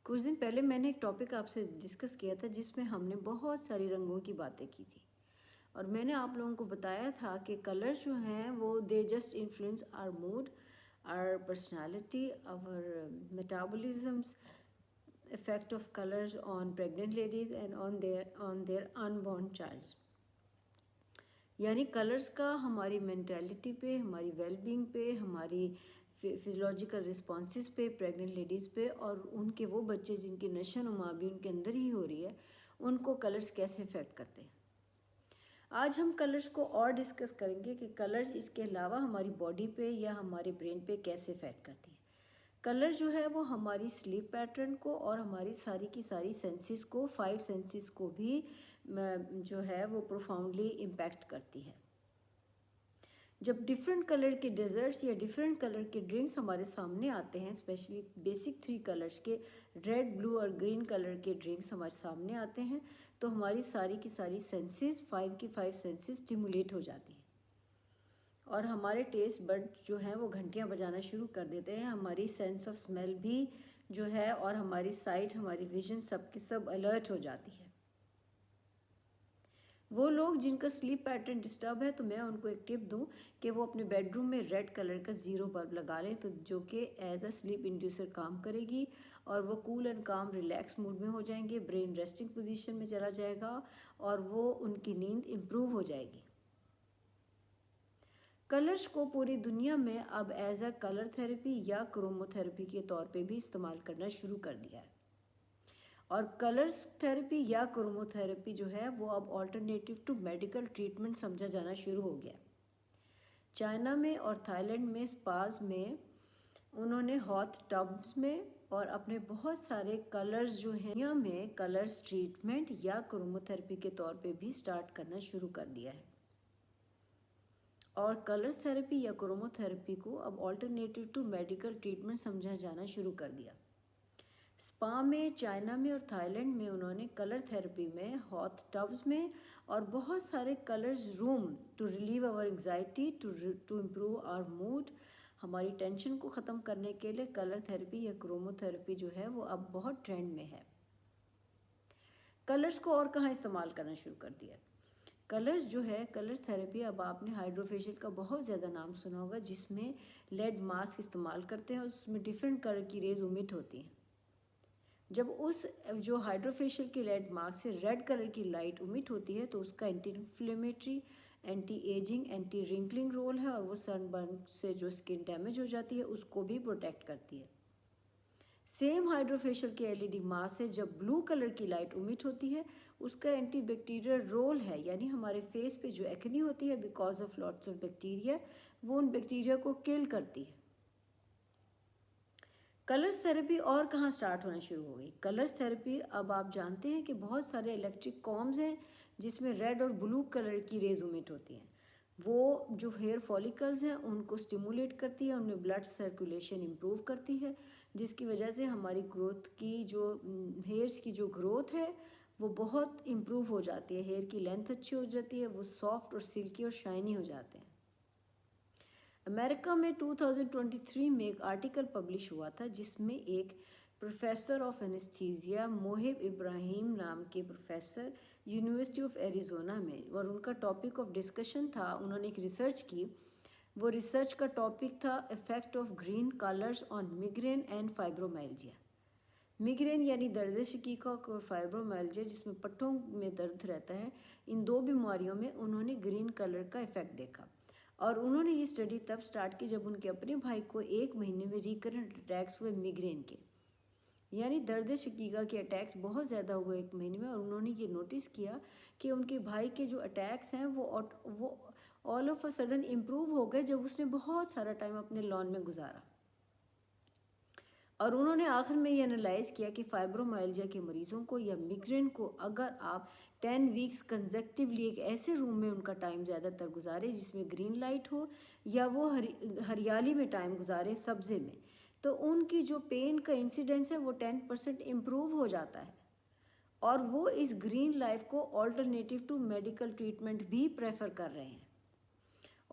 कुछ दिन पहले मैंने एक टॉपिक आपसे डिस्कस किया था जिसमें हमने बहुत सारी रंगों की बातें की थी। और मैंने आप लोगों को बताया था कि कलर्स जो हैं वो they just influence our mood, our personality, our metabolisms, effect of colours on pregnant ladies and on their unborn child. यानी कलर्स का हमारी मेंटालिटी पे, हमारी वेलबींग पे, हमारी फिजियोलॉजिकल रिस्पॉन्सेस पे, प्रेग्नेंट लेडीज़ पे और उनके वो बच्चे जिनकी नशो नुमा भी उनके अंदर ही हो रही है, उनको कलर्स कैसे इफ़ेक्ट करते हैं। आज हम कलर्स को और डिस्कस करेंगे कि कलर्स इसके अलावा हमारी बॉडी पे या हमारे ब्रेन पे कैसे इफ़ेक्ट करती है। कलर जो है वो हमारी स्लीप पैटर्न को और हमारी सारी की सारी सेंसेस को, 5 सेंसेस को भी जो है वो प्रोफाउंडली इम्पैक्ट करती है। जब डिफरेंट कलर के डेजर्ट्स या डिफरेंट कलर के ड्रिंक्स हमारे सामने आते हैं, स्पेशली बेसिक 3 कलर्स के रेड, ब्लू और ग्रीन कलर के ड्रिंक्स हमारे सामने आते हैं, तो हमारी सारी की सारी सेंसेस, 5 की 5 सेंसेस स्टिमुलेट हो जाती हैं और हमारे टेस्ट बड जो हैं वो घंटियां बजाना शुरू कर देते हैं। हमारी सेंस ऑफ स्मेल भी जो है और हमारी साइट, हमारी विजन सब की सब अलर्ट हो जाती है। वो लोग जिनका स्लीप पैटर्न डिस्टर्ब है, तो मैं उनको एक टिप दूं कि वो अपने बेडरूम में रेड कलर का ज़ीरो बल्ब लगा लें, तो जो कि एज अ स्लीप इंड्यूसर काम करेगी और वो कूल एंड काम रिलैक्स मूड में हो जाएंगे, ब्रेन रेस्टिंग पोजीशन में चला जाएगा और वो उनकी नींद इम्प्रूव हो जाएगी। कलर्स को पूरी दुनिया में अब एज अ कलर थेरेपी या क्रोमोथेरेपी के तौर पे भी इस्तेमाल करना शुरू कर दिया है और कलर्स थेरेपी या क्रोमोथेरेपी जो है वो अब ऑल्टरनेटिव टू मेडिकल ट्रीटमेंट समझा जाना शुरू हो गया। चाइना में और थाईलैंड में स्पास में उन्होंने हॉट टब्स में और अपने बहुत सारे कलर्स जो हैं दुनिया में कलर्स ट्रीटमेंट या क्रोमोथेरेपी के तौर पे भी स्टार्ट करना शुरू कर दिया है और कलर्स थेरेपी या क्रोमोथेरेपी को अब ऑल्टरनेटिव टू मेडिकल ट्रीटमेंट समझा जाना शुरू कर दिया। स्पा में, चाइना में और थाईलैंड में उन्होंने कलर थेरेपी में, हॉट टब्स में और बहुत सारे colours room to relieve our anxiety, to improve our mood, हमारी टेंशन को ख़त्म करने के लिए कलर थेरेपी या क्रोमोथेरेपी जो है वो अब बहुत ट्रेंड में है। कलर्स को और कहाँ इस्तेमाल करना शुरू कर दिया। कलर्स जो है, कलर्स थेरेपी, अब आपने हाइड्रोफेशियल का बहुत ज़्यादा नाम सुना होगा, जिसमें लेड मास्क इस्तेमाल करते हैं और उसमें डिफरेंट कलर की रेज उमिट होती हैं। जब उस जो हाइड्रोफेशियल की लेड मास्क से रेड कलर की लाइट उमिट होती है तो उसका anti inflammatory, anti ageing, anti wrinkling role है और वो सनबर्न से जो स्किन डैमेज हो जाती है उसको भी प्रोटेक्ट करती है। सेम हाइड्रोफेशियल के एलईडी मास्क से जब ब्लू कलर की लाइट उमिट होती है उसका एंटी बैक्टीरियल रोल है, यानी हमारे फेस पे जो एक्ने होती है because of lots of bacteria, वो उन बैक्टीरिया को किल करती है। कलर्स थेरेपी और कहाँ स्टार्ट होना शुरू हो गई। कलर्स थेरेपी अब आप जानते हैं कि बहुत सारे इलेक्ट्रिक कॉम्स हैं जिसमें रेड और ब्लू कलर की रेज उमिट होती हैं। वो जो हेयर फॉलिकल्स हैं उनको स्टिमुलेट करती है, उनमें ब्लड सर्कुलेशन इम्प्रूव करती है, जिसकी वजह से हमारी ग्रोथ की जो हेयर्स की जो ग्रोथ है वो बहुत इम्प्रूव हो जाती है, हेयर की लेंथ अच्छी हो जाती है, वो सॉफ्ट और सिल्की और शाइनी हो जाते हैं। अमेरिका में 2023 में एक आर्टिकल पब्लिश हुआ था जिसमें एक professor of anaesthesia, Mohib Ibrahim नाम के प्रोफेसर, यूनिवर्सिटी ऑफ एरिजोना में, और उनका टॉपिक ऑफ डिस्कशन था, उन्होंने एक रिसर्च की। वो रिसर्च का टॉपिक था effect of green colours on migraine and fibromyalgia. Migraine यानी दर्द शकीका और फाइब्रोमाइल्जिया जिसमें पट्टों में दर्द रहता है, इन दो बीमारियों में उन्होंने ग्रीन कलर का इफेक्ट देखा। और उन्होंने ये स्टडी तब स्टार्ट की जब उनके अपने भाई को 1 महीने में रिकरेंट अटैक्स हुए मिग्रेन के, यानी दर्द शकीका के अटैक्स बहुत ज़्यादा हुए 1 महीने में। और उन्होंने ये नोटिस किया कि उनके भाई के जो अटैक्स हैं वो all of a sudden improve हो गए जब उसने बहुत सारा टाइम अपने लॉन में गुजारा। और उन्होंने आखिर में ये एनालाइज किया कि फाइब्रोमाइल्जिया के मरीज़ों को या मिग्रेन को अगर आप 10 वीक्स कंसेक्टिवली एक ऐसे रूम में उनका टाइम ज़्यादातर गुजारे जिसमें ग्रीन लाइट हो या वो हरियाली में टाइम गुजारे, सब्ज़े में, तो उनकी जो पेन का इंसिडेंस है वो 10% इम्प्रूव हो जाता है। और वो इस ग्रीन लाइफ को ऑल्टरनेटिव टू मेडिकल ट्रीटमेंट भी प्रेफर कर रहे हैं।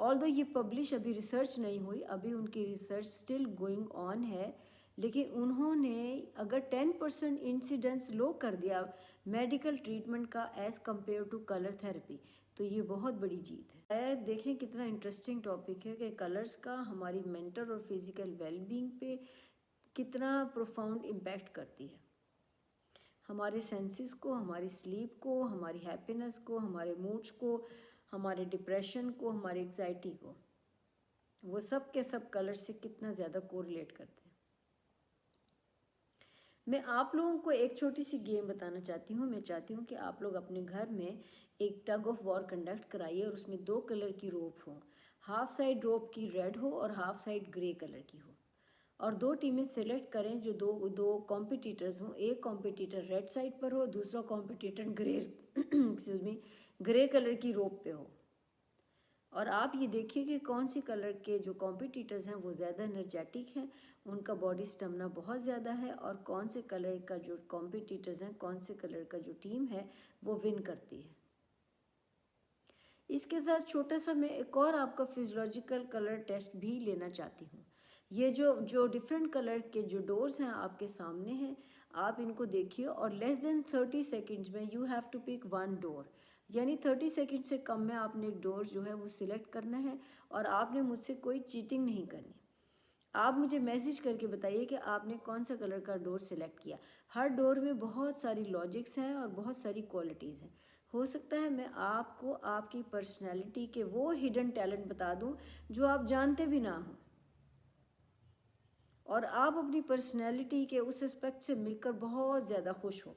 ऑल्दो ये पब्लिश अभी रिसर्च नहीं हुई, अभी उनकी रिसर्च स्टिल गोइंग ऑन है, लेकिन उन्होंने अगर 10% इंसिडेंस लो कर दिया मेडिकल ट्रीटमेंट का as compared to colour therapy, तो ये बहुत बड़ी जीत है। देखें कितना इंटरेस्टिंग टॉपिक है कि कलर्स का हमारी मेंटल और फिज़िकल वेलबींग पे कितना प्रोफाउंड इम्पैक्ट करती है। हमारे सेंसेस को, हमारी स्लीप को, हमारी हैप्पीनेस को, हमारे मूड्स को, हमारे डिप्रेशन को, हमारी एग्जाइटी को, वो सब के सब कलर से कितना ज़्यादा कोरिलेट करते हैं। मैं आप लोगों को एक छोटी सी गेम बताना चाहती हूँ। मैं चाहती हूँ कि आप लोग अपने घर में एक टग ऑफ वॉर कंडक्ट कराइए और उसमें 2 कलर की रोप हो। हाफ साइड रोप की रेड हो और हाफ साइड ग्रे कलर की हो, और 2 टीमें सेलेक्ट करें जो दो दो कॉम्पिटिटर्स हों। एक कॉम्पिटिटर रेड साइड पर हो, दूसरा competitor grey excuse me grey colour की रोप पे हो। और आप ये देखिए कि कौन सी कलर के जो कॉम्पिटिटर्स हैं वो ज़्यादा एनर्जेटिक हैं, उनका बॉडी स्टेमिना बहुत ज़्यादा है, और कौन से कलर का जो कॉम्पिटिटर्स हैं, कौन से कलर का जो टीम है वो विन करती है। इसके साथ छोटा सा मैं एक और आपका फिजियोलॉजिकल कलर टेस्ट भी लेना चाहती हूँ। ये जो जो डिफरेंट कलर के जो डोर्स हैं आपके सामने हैं, आप इनको देखिए और लेस देन 30 सेकेंड्स में you have to pick one door, यानी 30 सेकेंड से कम में आपने एक डोर जो है वो सिलेक्ट करना है, और आपने मुझसे कोई चीटिंग नहीं करनी। आप मुझे मैसेज करके बताइए कि आपने कौन सा कलर का डोर सिलेक्ट किया। हर डोर में बहुत सारी लॉजिक्स हैं और बहुत सारी क्वालिटीज़ हैं। हो सकता है मैं आपको आपकी पर्सनैलिटी के वो हिडन टैलेंट बता दूं जो आप जानते भी ना हो, और आप अपनी पर्सनैलिटी के उस एस्पेक्ट से मिलकर बहुत ज़्यादा खुश हो।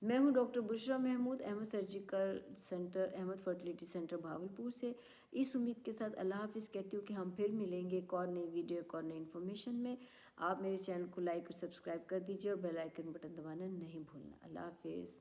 मैं हूं doctor Bushra Mahmood, Ahmed surgical centre, Ahmed fertility centre Bahawalpur से। इस उम्मीद के साथ अल्लाह हाफिज़ कहती हूँ कि हम फिर मिलेंगे एक और नई वीडियो, एक और नई इन्फॉर्मेशन में। आप मेरे चैनल को लाइक और सब्सक्राइब कर दीजिए और बेल आइकन बटन दबाना नहीं भूलना। अल्लाह हाफिज़।